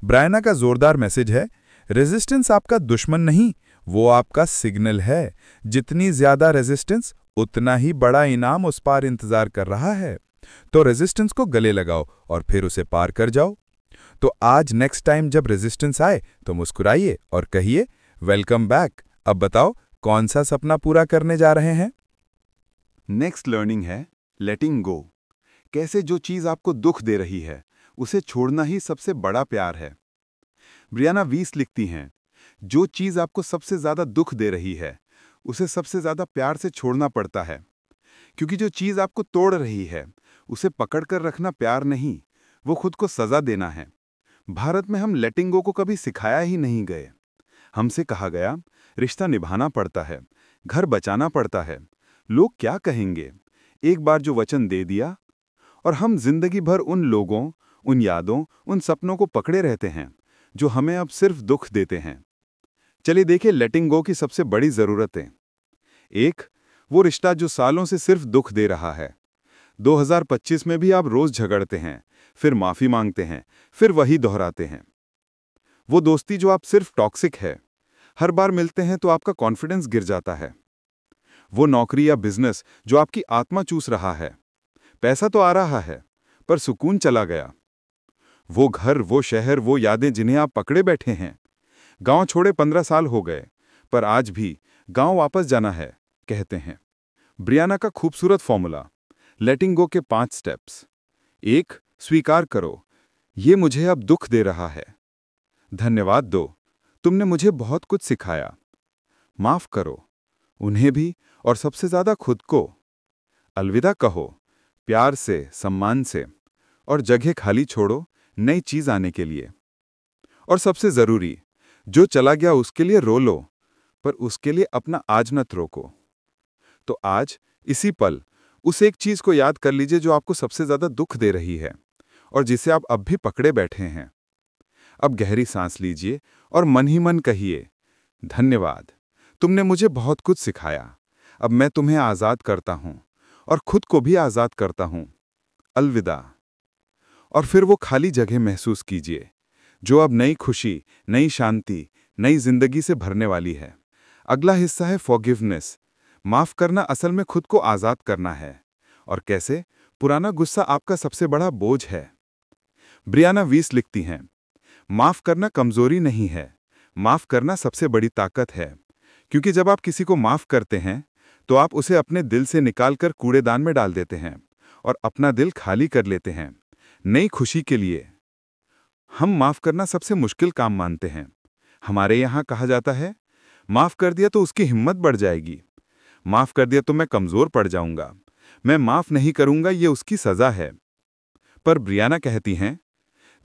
ब्रायना का जोरदार मैसेज है, रेजिस्टेंस आपका दुश्मन नहीं, वो आपका सिग्नल है। जितनी ज्यादा रेजिस्टेंस, उतना ही बड़ा इनाम उस पार इंतजार कर रहा है। तो रेजिस्टेंस को गले लगाओ और फिर उसे पार कर जाओ। तो आज नेक्स्ट टाइम जब रेजिस्टेंस आए तो मुस्कुराइए और कहिए, वेलकम बैक। अब बताओ, कौन सा सपना पूरा करने जा रहे हैं? नेक्स्ट लर्निंग है लेटिंग गो। कैसे जो चीज आपको दुख दे रही है उसे छोड़ना ही सबसे बड़ा प्यार है। ब्रियाना वीस लिखती हैं, जो चीज आपको सबसे ज्यादा दुख दे रही है उसे सबसे ज्यादा प्यार से छोड़ना पड़ता है, क्योंकि जो चीज आपको तोड़ रही है उसे पकड़कर रखना प्यार नहीं, वो खुद को सजा देना है। भारत में हम लेटिंग गो को कभी सिखाया ही नहीं गए। हमसे कहा गया, रिश्ता निभाना पड़ता है, घर बचाना पड़ता है, लोग क्या कहेंगे। एक बार जो वचन दे दिया, और हम जिंदगी भर उन लोगों, उन यादों, उन सपनों को पकड़े रहते हैं जो हमें अब सिर्फ दुख देते हैं। चलिए देखें लेटिंग गो की सबसे बड़ी जरूरतें। 1, वो रिश्ता जो सालों से सिर्फ दुख दे रहा है। 2025 में भी आप रोज झगड़ते हैं, फिर माफी मांगते हैं, फिर वही दोहराते हैं। वो दोस्ती जो आप सिर्फ टॉक्सिक है, हर बार मिलते हैं तो आपका कॉन्फिडेंस गिर जाता है। वो नौकरी या बिजनेस जो आपकी आत्मा चूस रहा है, पैसा तो आ रहा है पर सुकून चला गया। वो घर, वो शहर, वो यादें जिन्हें आप पकड़े बैठे हैं। गांव छोड़े 15 साल हो गए, पर आज भी गांव वापस जाना है, कहते हैं। ब्रियाना का खूबसूरत फॉर्मूला, लेटिंग गो के 5 स्टेप्स। 1, स्वीकार करो, ये मुझे अब दुख दे रहा है। धन्यवाद दो, तुमने मुझे बहुत कुछ सिखाया। माफ करो, उन्हें भी और सबसे ज्यादा खुद को। अलविदा कहो, प्यार से, सम्मान से, और जगह खाली छोड़ो नई चीज आने के लिए। और सबसे जरूरी, जो चला गया उसके लिए रो लो, पर उसके लिए अपना आज मत रोको। तो आज इसी पल उस एक चीज को याद कर लीजिए जो आपको सबसे ज्यादा दुख दे रही है और जिसे आप अब भी पकड़े बैठे हैं। अब गहरी सांस लीजिए और मन ही मन कहिए, धन्यवाद, तुमने मुझे बहुत कुछ सिखाया। अब मैं तुम्हें आजाद करता हूं और खुद को भी आजाद करता हूं। अलविदा। और फिर वो खाली जगह महसूस कीजिए जो अब नई खुशी, नई शांति, नई जिंदगी से भरने वाली है। अगला हिस्सा है फॉरगिवनेस। माफ करना असल में खुद को आजाद करना है। और कैसे? पुराना गुस्सा आपका सबसे बड़ा बोझ है। ब्रियाना वीस लिखती हैं, माफ करना कमजोरी नहीं है, माफ करना सबसे बड़ी ताकत है। क्योंकि जब आप किसी को माफ करते हैं तो आप उसे अपने दिल से निकालकर कूड़ेदान में डाल देते हैं और अपना दिल खाली कर लेते हैं नई खुशी के लिए। हम माफ करना सबसे मुश्किल काम मानते हैं। हमारे यहाँ कहा जाता है, माफ कर दिया तो उसकी हिम्मत बढ़ जाएगी, माफ कर दिया तो मैं कमजोर पड़ जाऊंगा, मैं माफ नहीं करूंगा, ये उसकी सजा है। पर ब्रियाना कहती हैं,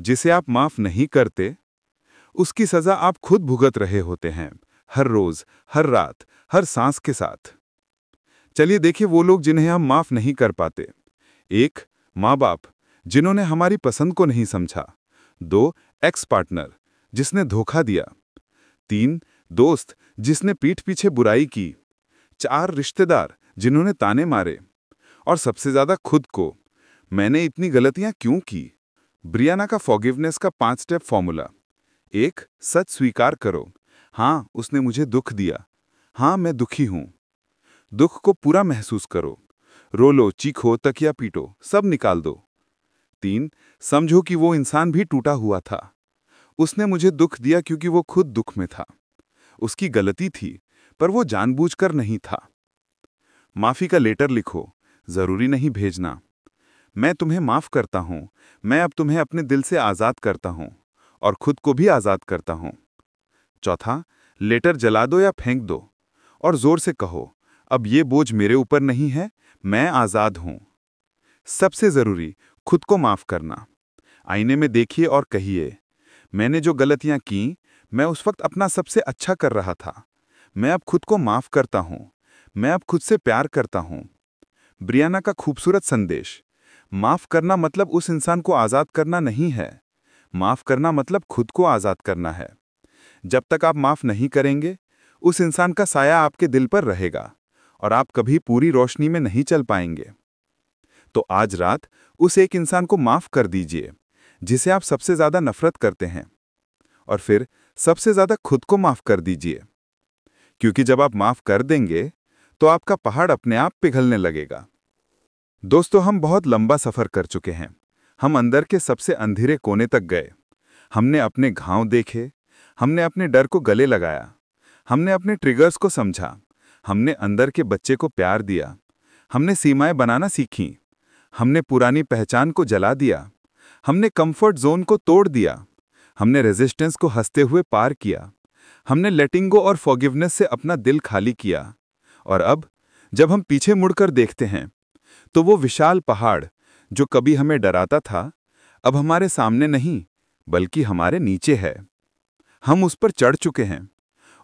जिसे आप माफ नहीं करते उसकी सजा आप खुद भुगत रहे होते हैं, हर रोज, हर रात, हर सांस के साथ। चलिए देखिए वो लोग जिन्हें हम माफ नहीं कर पाते। 1, माँ बाप जिन्होंने हमारी पसंद को नहीं समझा। 2, एक्स पार्टनर जिसने धोखा दिया। 3, दोस्त जिसने पीठ पीछे बुराई की। 4, रिश्तेदार जिन्होंने ताने मारे। और सबसे ज्यादा खुद को, मैंने इतनी गलतियां क्यों की। ब्रियाना का फॉरगिवनेस का 5 स्टेप फॉर्मूला। 1, सच स्वीकार करो, हाँ उसने मुझे दुख दिया, हाँ मैं दुखी हूं। दुख को पूरा महसूस करो, रो लो, चीखो, तकिया पीटो, सब निकाल दो। 3, समझो कि वो इंसान भी टूटा हुआ था, उसने मुझे दुख दिया क्योंकि वो खुद दुख में था, उसकी गलती थी, पर वो जानबूझकर नहीं था। माफी का लेटर लिखो, जरूरी नहीं भेजना। मैं तुम्हें माफ करता हूं, मैं अब तुम्हें अपने दिल से आजाद करता हूं और खुद को भी आजाद करता हूं। चौथा, लेटर जला दो या फेंक दो और जोर से कहो, अब ये बोझ मेरे ऊपर नहीं है, मैं आजाद हूं। सबसे जरूरी, खुद को माफ करना। आईने में देखिए और कहिए, मैंने जो गलतियां की, मैं उस वक्त अपना सबसे अच्छा कर रहा था। मैं अब खुद को माफ करता हूं, मैं अब खुद से प्यार करता हूं। ब्रियाना का खूबसूरत संदेश। माफ करना मतलब उस इंसान को आजाद करना नहीं है। माफ करना मतलब खुद को आजाद करना है। जब तक आप माफ नहीं करेंगे, उस इंसान का साया आपके दिल पर रहेगा और आप कभी पूरी रोशनी में नहीं चल पाएंगे। तो आज रात उस एक इंसान को माफ कर दीजिए जिसे आप सबसे ज्यादा नफरत करते हैं, और फिर सबसे ज्यादा खुद को माफ कर दीजिए, क्योंकि जब आप माफ कर देंगे तो आपका पहाड़ अपने आप पिघलने लगेगा। दोस्तों, हम बहुत लंबा सफर कर चुके हैं। हम अंदर के सबसे अंधेरे कोने तक गए। हमने अपने घाव देखे, हमने अपने डर को गले लगाया, हमने अपने ट्रिगर्स को समझा, हमने अंदर के बच्चे को प्यार दिया, हमने सीमाएं बनाना सीखी, हमने पुरानी पहचान को जला दिया, हमने कंफर्ट जोन को तोड़ दिया, हमने रेजिस्टेंस को हंसते हुए पार किया, हमने लेटिंग गो और फॉरगिवनेस से अपना दिल खाली किया। और अब जब हम पीछे मुड़कर देखते हैं तो वो विशाल पहाड़ जो कभी हमें डराता था, अब हमारे सामने नहीं बल्कि हमारे नीचे है। हम उस पर चढ़ चुके हैं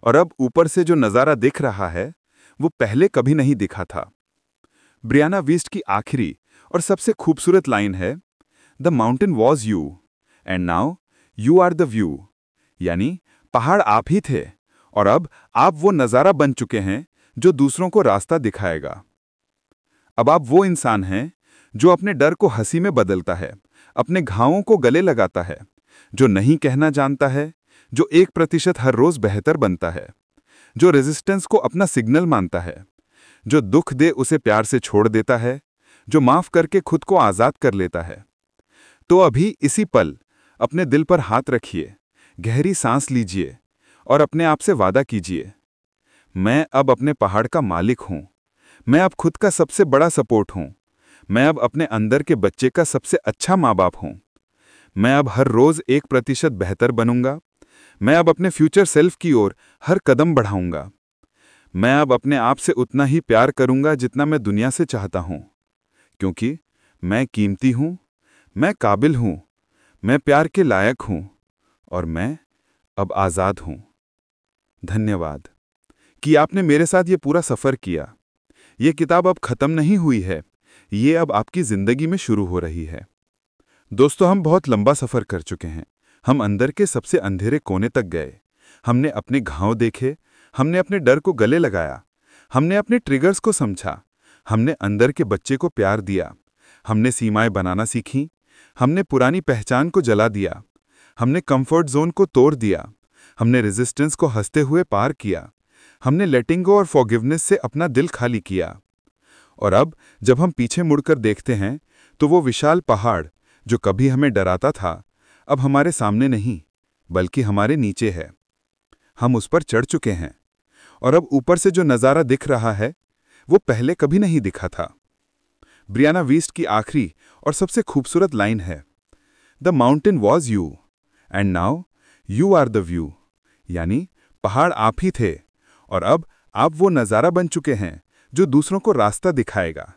और अब ऊपर से जो नज़ारा दिख रहा है वो पहले कभी नहीं दिखा था। ब्रियाना वीस्ट की आखिरी और सबसे खूबसूरत लाइन है, the mountain was you and now you are the view. यानी पहाड़ आप ही थे और अब आप वो नज़ारा बन चुके हैं जो दूसरों को रास्ता दिखाएगा। अब आप वो इंसान हैं जो अपने डर को हंसी में बदलता है, अपने घावों को गले लगाता है, जो नहीं कहना जानता है, जो 1% हर रोज बेहतर बनता है, जो रेजिस्टेंस को अपना सिग्नल मानता है, जो दुख दे उसे प्यार से छोड़ देता है, जो माफ करके खुद को आजाद कर लेता है। तो अभी इसी पल अपने दिल पर हाथ रखिए, गहरी सांस लीजिए और अपने आप से वादा कीजिए, मैं अब अपने पहाड़ का मालिक हूं, मैं अब खुद का सबसे बड़ा सपोर्ट हूं, मैं अब अपने अंदर के बच्चे का सबसे अच्छा माँ बाप हूं, मैं अब हर रोज 1% बेहतर बनूंगा, मैं अब अपने फ्यूचर सेल्फ की ओर हर कदम बढ़ाऊंगा, मैं अब अपने आप से उतना ही प्यार करूंगा जितना मैं दुनिया से चाहता हूं, क्योंकि मैं कीमती हूं, मैं काबिल हूं, मैं प्यार के लायक हूं और मैं अब आज़ाद हूं। धन्यवाद कि आपने मेरे साथ ये पूरा सफ़र किया। ये किताब अब ख़त्म नहीं हुई है, ये अब आपकी ज़िंदगी में शुरू हो रही है। दोस्तों, हम बहुत लंबा सफ़र कर चुके हैं। हम अंदर के सबसे अंधेरे कोने तक गए। हमने अपने घाव देखे, हमने अपने डर को गले लगाया, हमने अपने ट्रिगर्स को समझा, हमने अंदर के बच्चे को प्यार दिया, हमने सीमाएं बनाना सीखीं, हमने पुरानी पहचान को जला दिया, हमने कंफर्ट जोन को तोड़ दिया, हमने रेजिस्टेंस को हंसते हुए पार किया, हमने लेटिंग गो और फॉरगिवनेस से अपना दिल खाली किया। और अब जब हम पीछे मुड़कर देखते हैं तो वो विशाल पहाड़ जो कभी हमें डराता था, अब हमारे सामने नहीं बल्कि हमारे नीचे है। हम उस पर चढ़ चुके हैं और अब ऊपर से जो नज़ारा दिख रहा है वो पहले कभी नहीं दिखा था। ब्रियाना वीस्ट की आखिरी और सबसे खूबसूरत लाइन है, the mountain was you and now you are the view. यानी पहाड़ आप ही थे और अब आप वो नज़ारा बन चुके हैं जो दूसरों को रास्ता दिखाएगा।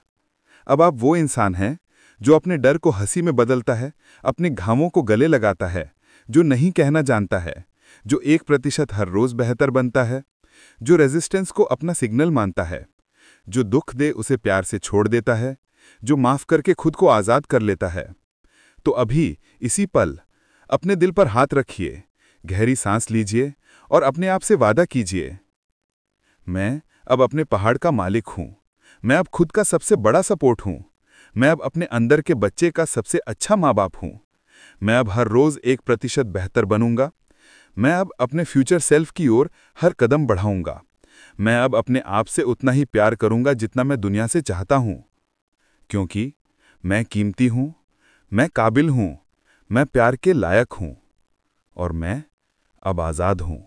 अब आप वो इंसान हैं जो अपने डर को हंसी में बदलता है, अपने घावों को गले लगाता है, जो नहीं कहना जानता है, जो 1% हर रोज बेहतर बनता है, जो रेजिस्टेंस को अपना सिग्नल मानता है, जो दुख दे उसे प्यार से छोड़ देता है, जो माफ करके खुद को आज़ाद कर लेता है। तो अभी इसी पल अपने दिल पर हाथ रखिए, गहरी सांस लीजिए और अपने आप से वादा कीजिए, मैं अब अपने पहाड़ का मालिक हूं, मैं अब खुद का सबसे बड़ा सपोर्ट हूं, मैं अब अपने अंदर के बच्चे का सबसे अच्छा माँ बाप हूं, मैं अब हर रोज 1% बेहतर बनूंगा, मैं अब अपने फ्यूचर सेल्फ की ओर हर कदम बढ़ाऊंगा, मैं अब अपने आप से उतना ही प्यार करूंगा जितना मैं दुनिया से चाहता हूं, क्योंकि मैं कीमती हूं, मैं काबिल हूं, मैं प्यार के लायक हूं और मैं अब आज़ाद हूं।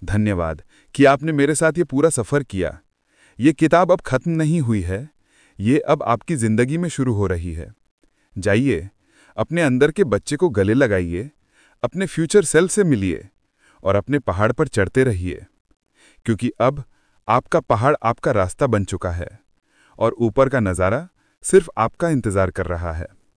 धन्यवाद कि आपने मेरे साथ ये पूरा सफ़र किया। ये किताब अब खत्म नहीं हुई है, ये अब आपकी ज़िंदगी में शुरू हो रही है। जाइए, अपने अंदर के बच्चे को गले लगाइए, अपने फ्यूचर सेल्फ से मिलिए और अपने पहाड़ पर चढ़ते रहिए, क्योंकि अब आपका पहाड़ आपका रास्ता बन चुका है और ऊपर का नज़ारा सिर्फ आपका इंतज़ार कर रहा है।